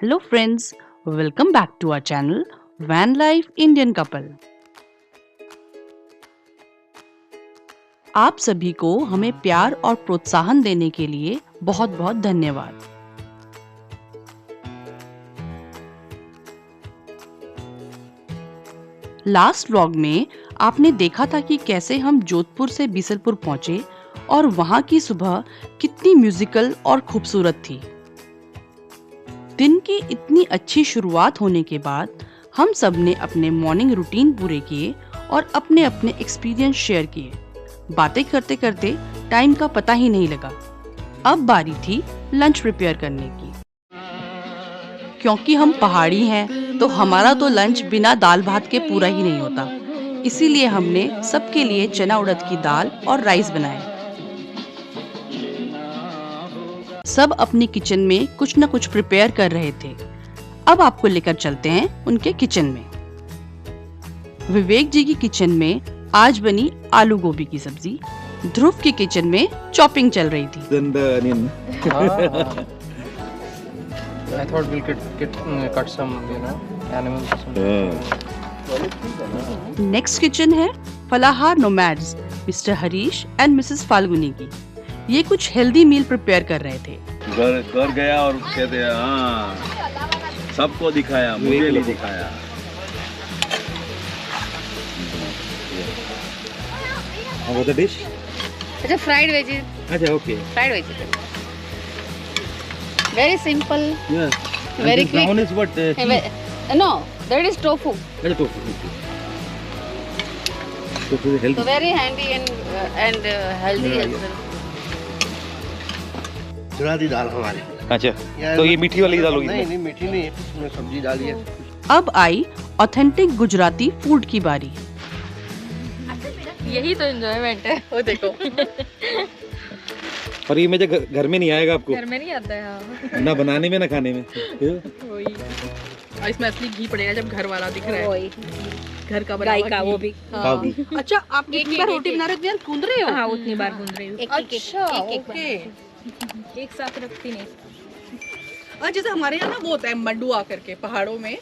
Hello friends, welcome back to our channel Van Life Indian Couple। आप सभी को हमें प्यार और प्रोत्साहन देने के लिए बहुत बहुत धन्यवाद। लास्ट व्लॉग में आपने देखा था कि कैसे हम जोधपुर से बीसलपुर पहुंचे और वहां की सुबह कितनी म्यूजिकल और खूबसूरत थी। दिन की इतनी अच्छी शुरुआत होने के बाद हम सब ने अपने मॉर्निंग रूटीन पूरे किए और अपने अपने एक्सपीरियंस शेयर किए। बातें करते करते टाइम का पता ही नहीं लगा। अब बारी थी लंच प्रिपेयर करने की। क्योंकि हम पहाड़ी हैं तो हमारा तो लंच बिना दाल भात के पूरा ही नहीं होता, इसीलिए हमने सबके लिए चना उड़द की दाल और राइस बनाए। सब अपनी किचन में कुछ न कुछ प्रिपेयर कर रहे थे। अब आपको लेकर चलते हैं उनके किचन में। विवेक जी की किचन में आज बनी आलू गोभी की सब्जी। ध्रुव की किचन में चॉपिंग चल रही थी। I thought we'll cut some, animals. Next kitchen है फलाहार nomads mister Harish and Mrs Falguni की। ये कुछ हेल्दी मील प्रिपेयर कर रहे थे। घर गया और कहते हाँ सबको दिखाया, मुझे नहीं दिखाया। What the dish? अच्छा फ्राइड वेजिस। अच्छा okay. Fried vegetable. Very simple. Yeah. Very And this brown quick. is what? No, that is tofu. That's tofu. Okay. Tofu is healthy. So very handy and healthy as well. चना दी दाल हमारी। अच्छा तो ये मीठी वाली दाल होगी? नहीं मीठी नहीं, इसमें सब्जी डाली है। अब आई ऑथेंटिक गुजराती फूड की बारी। यही तो एंजॉयमेंट है। वो देखो और ये मजा घर में नहीं आएगा आपको? घर में नहीं आता है। हाँ। ना बनाने में ना खाने में। वही। और इसमें असली घी पड़ेगा जब घर वाला दिख रहा है। वही घर का गाय का वो भी। हाँ। अच्छा आप एक बार रोटी बना रहे हो गूंद रहे हो? हाँ उतनी बार गूंद रही हूँ। अच्छा ओके। एक साथ रखती नहीं। और जैसे हमारे यहाँ ना वो होता है मंडुआ करके पहाड़ों में,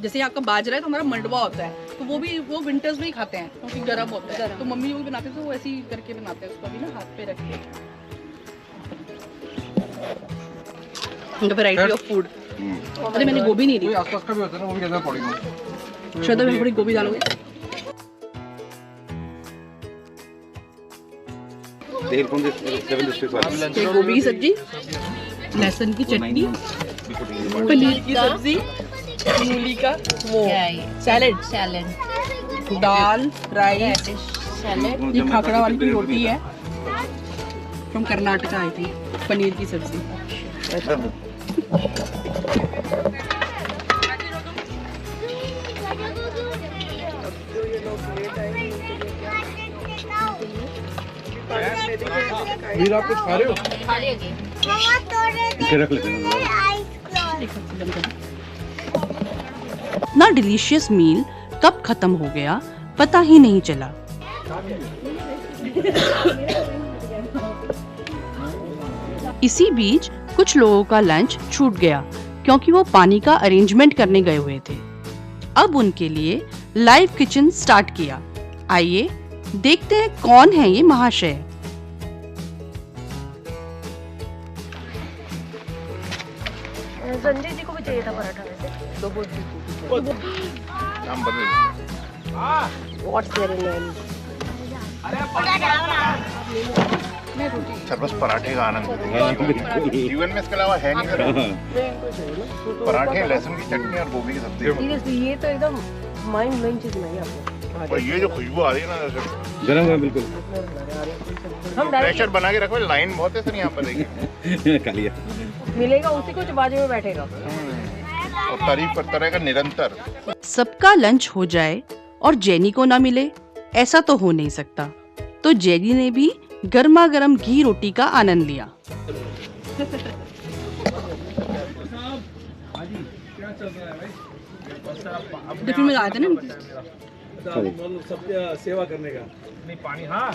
जैसे यहाँ का बाजरा है तो हमारा मंडुआ होता है, तो वो विंटर्स में ही खाते हैं क्योंकि गर्म होता है। तो मम्मी वो भी बनाते थे, वो ऐसे ही करके बनाते हैं उसको भी ना हाथ पे रख के। Variety of food. अरे मैंने गोभी नहीं दी। आसपास का भी होता है ना, वो भी कहता है पड़ेगा। श्रद्धा में थोड़ी गोभी डालोगे? तेल कौन से 7 डिस्ट्रिक्ट वाला? ये गोभी की सब्जी, लहसुन की चटनी, पनीर की सब्जी, मूली का वो सैलेड, दाल, राइस, ये खाकड़ा वाली की रोटी है, फ्रॉम कर्नाटका आई थी, पनीर की सब्जी। वीर आप कुछ खा रहे हो? रख लेते हैं। ना डिलीशियस मील कब खत्म हो गया पता ही नहीं चला। इसी बीच कुछ लोगों का लंच छूट गया क्योंकि वो पानी का अरेंजमेंट करने गए हुए थे। अब उनके लिए लाइव किचन स्टार्ट किया। आइए देखते हैं कौन है ये महाशय। संजय जी को भी चाहिए था पराठा वैसे। What's their name? सर बस पराठे का आनंद जीवन में इसके अलावा है नहीं सर। पराठे, लहसुन की चटनी और गोभी की सब्जी। Seriously, ये तो एकदम माइंड ब्लोइंग चीज बनाई आपने। और ये जो खुशबू आ रही है ना सर, गरम है बिल्कुल। प्रेशर बना के रखो, लाइन बहुत है सर यहाँ पर देखिए। खा लिया। मिलेगा उसी को जो बाजू में बैठेगा। और तारीफ करता रहेगा निरंतर। सबका लंच हो जाए और जेनी को ना मिले, ऐसा तो हो नहीं सकता। तो जेनी ने भी गर्मा गर्म घी रोटी का आनंद लिया। टिफिन में लाते ना सब सेवा करने का। नहीं पानी। हाँ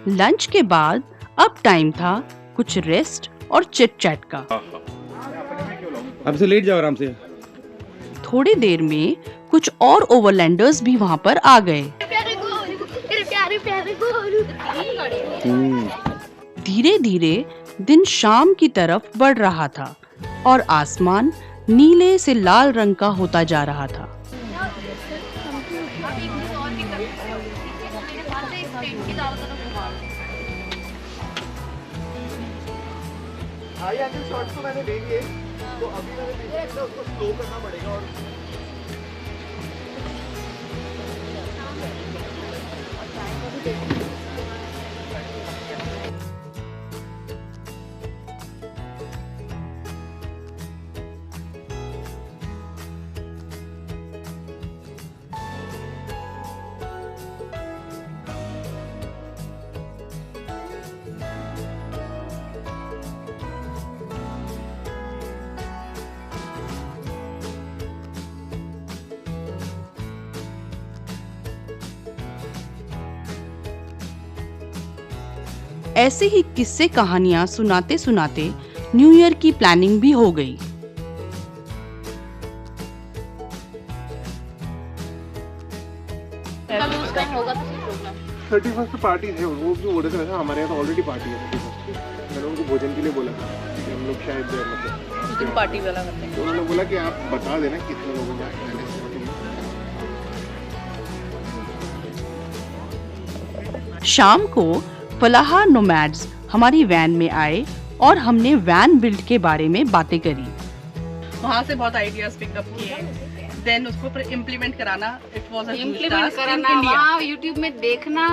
लंच के बाद अब टाइम था कुछ रेस्ट और चिट चैट का। अब से लेट जाओ आराम से। थोड़ी देर में कुछ और ओवरलैंडर्स भी वहां पर आ गए। धीरे धीरे दिन शाम की तरफ बढ़ रहा था और आसमान नीले से लाल रंग का होता जा रहा था। ऐसे ही किस्से कहानियां सुनाते सुनाते न्यू ईयर की प्लानिंग भी हो गई। थर्टी फर्स्ट पार्टी है, वो भी बोल रहे थे हमारे यहाँ तो ऑलरेडी पार्टी है 31st की। मैंने उनको भोजन के लिए बोला था कि हम लोग शायद मतलब पार्टी वाला करते हैं। तो उन्होंने बोला कि आप बता देना कितने लोगों का है। शाम को फलाहा नोमैड्स हमारी वैन में आए और हमने वैन बिल्ड के बारे में बातें करी। वहाँ से बहुत आइडियाज पिकअप किए, देन उसको फिर इम्प्लीमेंट कराना, इट वाज अ इम्प्लीमेंट कराना, वहाँ यूट्यूब में देखना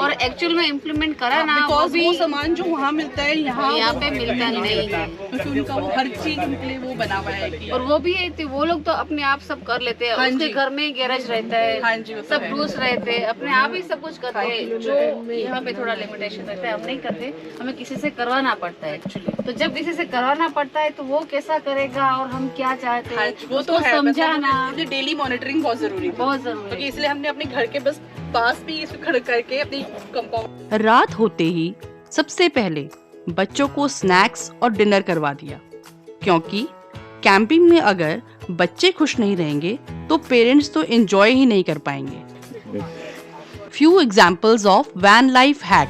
और एक्चुअल में इम्प्लीमेंट कराना, बिकॉज वो सामान जो वहाँ मिलता है यहाँ पे मिलता नहीं है, क्योंकि उनका वो हर चीज उनके लिए वो बना हुआ है कि और वो भी है वो लोग तो अपने आप सब कर लेते हैं। उसके घर में गैरेज रहता है, सब रूल्स रहते हैं, अपने आप ही सब कुछ करते हैं। जो यहाँ पे थोड़ा लिमिटेशन रहता है, हम नहीं करते, हमें किसी से करवाना पड़ता है एक्चुअली। तो जब किसी से करवाना पड़ता है तो वो कैसा करेगा और हम क्या चाहते हैं वो तो समझाना, डेली मॉनिटरिंग बहुत जरूरी है, बहुत जरूरी क्योंकि इसलिए हमने अपने घर के बस पास भी इसको खड़ा करके अपनी कंपाउंड। रात होते ही सबसे पहले बच्चों को स्नैक्स और डिनर करवा दिया, क्योंकि कैंपिंग में अगर बच्चे खुश नहीं रहेंगे तो पेरेंट्स तो एंजॉय ही नहीं कर पाएंगे। Few examples of one life hack.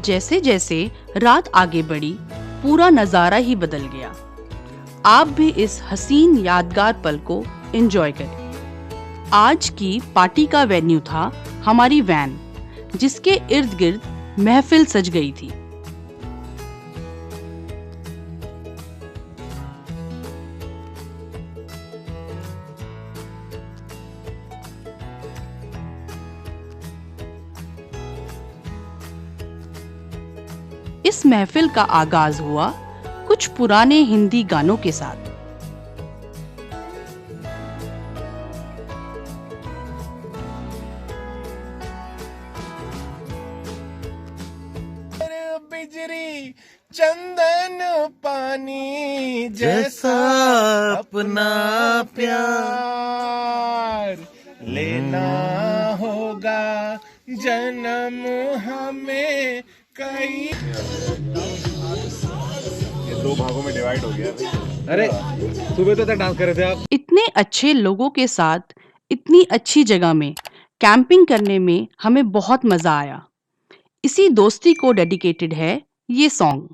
जैसे जैसे रात आगे बढ़ी पूरा नजारा ही बदल गया। आप भी इस हसीन यादगार पल को एंजॉय करें। आज की पार्टी का वेन्यू था हमारी वैन, जिसके इर्द गिर्द महफिल सज गई थी। इस महफिल का आगाज हुआ कुछ पुराने हिंदी गानों के साथ। बिजली चंदन पानी जैसा अपना प्यार लेना होगा जन्म हमें कई। दो भागों में डिवाइड हो गया। अरे सुबह तो तक डांस कर रहे थे आप। इतने अच्छे लोगों के साथ इतनी अच्छी जगह में कैंपिंग करने में हमें बहुत मजा आया। इसी दोस्ती को डेडिकेटेड है ये सॉन्ग।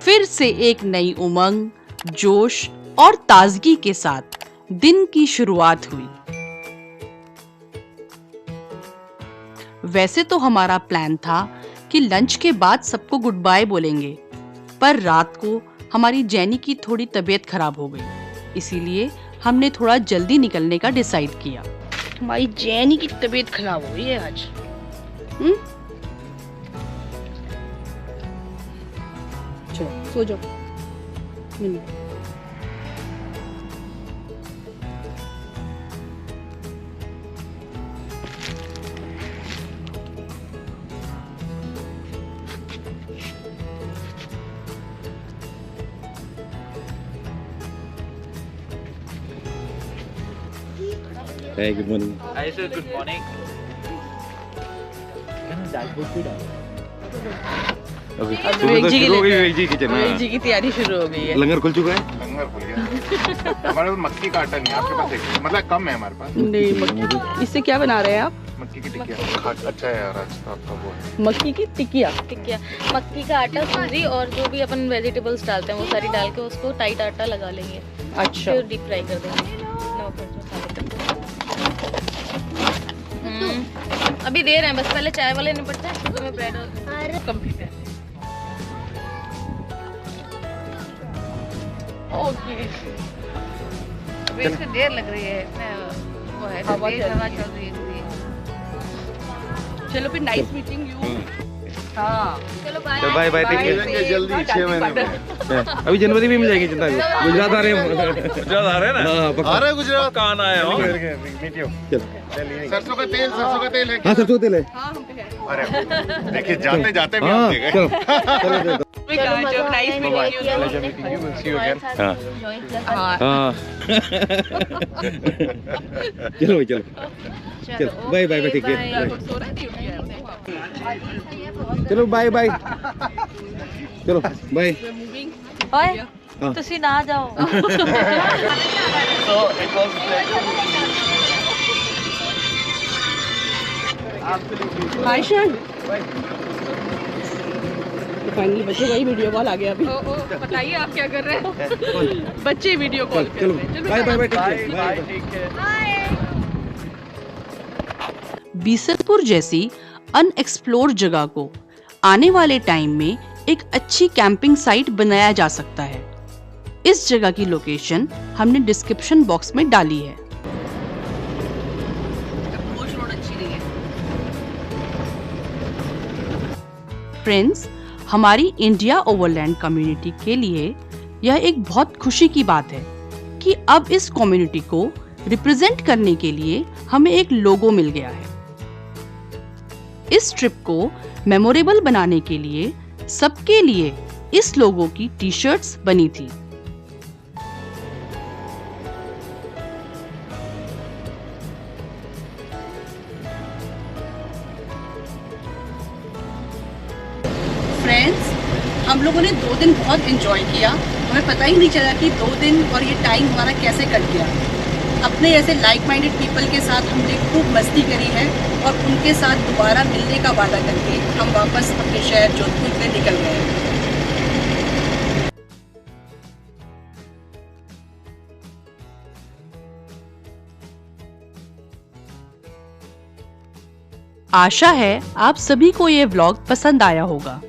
फिर से एक नई उमंग, जोश और ताजगी के साथ दिन की शुरुआत हुई। वैसे तो हमारा प्लान था कि लंच के बाद सबको गुड बाय बोलेंगे, पर रात को हमारी जैनी की थोड़ी तबीयत खराब हो गई, इसीलिए हमने थोड़ा जल्दी निकलने का डिसाइड किया। हमारी जैनी की तबीयत खराब हो गई है आज। चलो सो जाओ। Hey, good morning. Hi sir, good morning. अभी विवेक जी की शुरू हो गई, विवेक जी किचन। विवेक जी की तैयारी शुरू हो गई है। लंगर खुल चुका है। लंगर खुल गया। हमारे पास मक्की का आटा नहीं है, आपके पास एक मतलब कम है हमारे पास। नहीं, इससे क्या बना रहे हैं आप? मक्की की टिक्किया। अच्छा है यार, आज तो आपका वो है। मक्की की टिकिया। टिकिया मक्की का आटा, सूजी और जो भी अपन वेजिटेबल्स डालते हैं वो सारी डाल के उसको टाइट आटा लगा लेंगे, अच्छा। फिर डीप फ्राई कर देंगे नमक मिर्च मसाले तक। अभी दे रहे हैं, बस पहले चाय वाले निपट जाए तो मैं ब्रेड और कंप्लीट है। ओके। अभी इसको देर लग रही है, वो है हवा तेज चल हवा रही है। चल रही है। चलो फिर नाइस मीटिंग यू। हाँ चलो बाय बाय बाय, टेक मिलेंगे जल्दी 6 महीने में। अभी जनवरी में मिल जाएगी चिंता नहीं। गुजरात आ रहे हैं। गुजरात आ रहे हैं ना? हाँ पक्का। आ रहा है गुजरात। कहाँ आए हो? चल। सरसों का तेल है। हाँ सरसों तेल है। हाँ हम पे है। अरे देखिए जाते जाते भी हाँ आप गए। चलो चलो। जब नाइस मीटिंग यू। हाँ हाँ हाँ चलो भाई चलो। चलो बाय बाय बाय, ठीक है। सो रहा है ड्यूटी है। चलो बाय बाय। चलो बाय। ओए हाँ। तुसी ना जाओ। So it was a pleasure. हाय शान। फाइनली बच्चे वही वीडियो कॉल आ गया अभी। बताइए आप क्या कर रहे हैं? बच्चे वीडियो कॉल कर चलो रहे हैं। बाय बाय बाय, Bye, ठीक bye, है। take care. बीसलपुर जैसी अनएक्सप्लोर जगह को आने वाले टाइम में एक अच्छी कैंपिंग साइट बनाया जा सकता है। इस जगह की लोकेशन हमने डिस्क्रिप्शन बॉक्स में डाली है। फ्रेंड्स, हमारी इंडिया ओवरलैंड कम्युनिटी के लिए यह एक बहुत खुशी की बात है कि अब इस कम्युनिटी को रिप्रेजेंट करने के लिए हमें एक लोगो मिल गया है। इस ट्रिप को मेमोरेबल बनाने के लिए सबके लिए इस लोगो की टी शर्ट्स बनी थी। फ्रेंड्स, हम लोगों ने 2 दिन बहुत एंजॉय किया। हमें पता ही नहीं चला कि 2 दिन और ये टाइम हमारा कैसे कट गया। अपने ऐसे लाइक माइंडेड पीपल के साथ हमने खूब मस्ती करी है और उनके साथ दोबारा मिलने का वादा करके हम वापस अपने शहर जोधपुर में निकल गए हैं। आशा है आप सभी को ये व्लॉग पसंद आया होगा।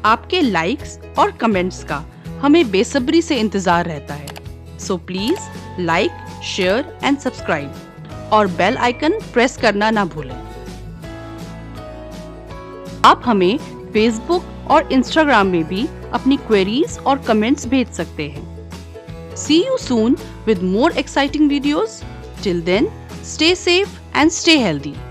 आपके लाइक्स और कमेंट्स का हमें बेसब्री से इंतजार रहता है। So please like, share and subscribe और बेल आइकन प्रेस करना ना भूलें। आप हमें फेसबुक और इंस्टाग्राम में भी अपनी क्वेरीज और कमेंट्स भेज सकते हैं। See you soon with more exciting videos. Till then, stay safe and stay healthy.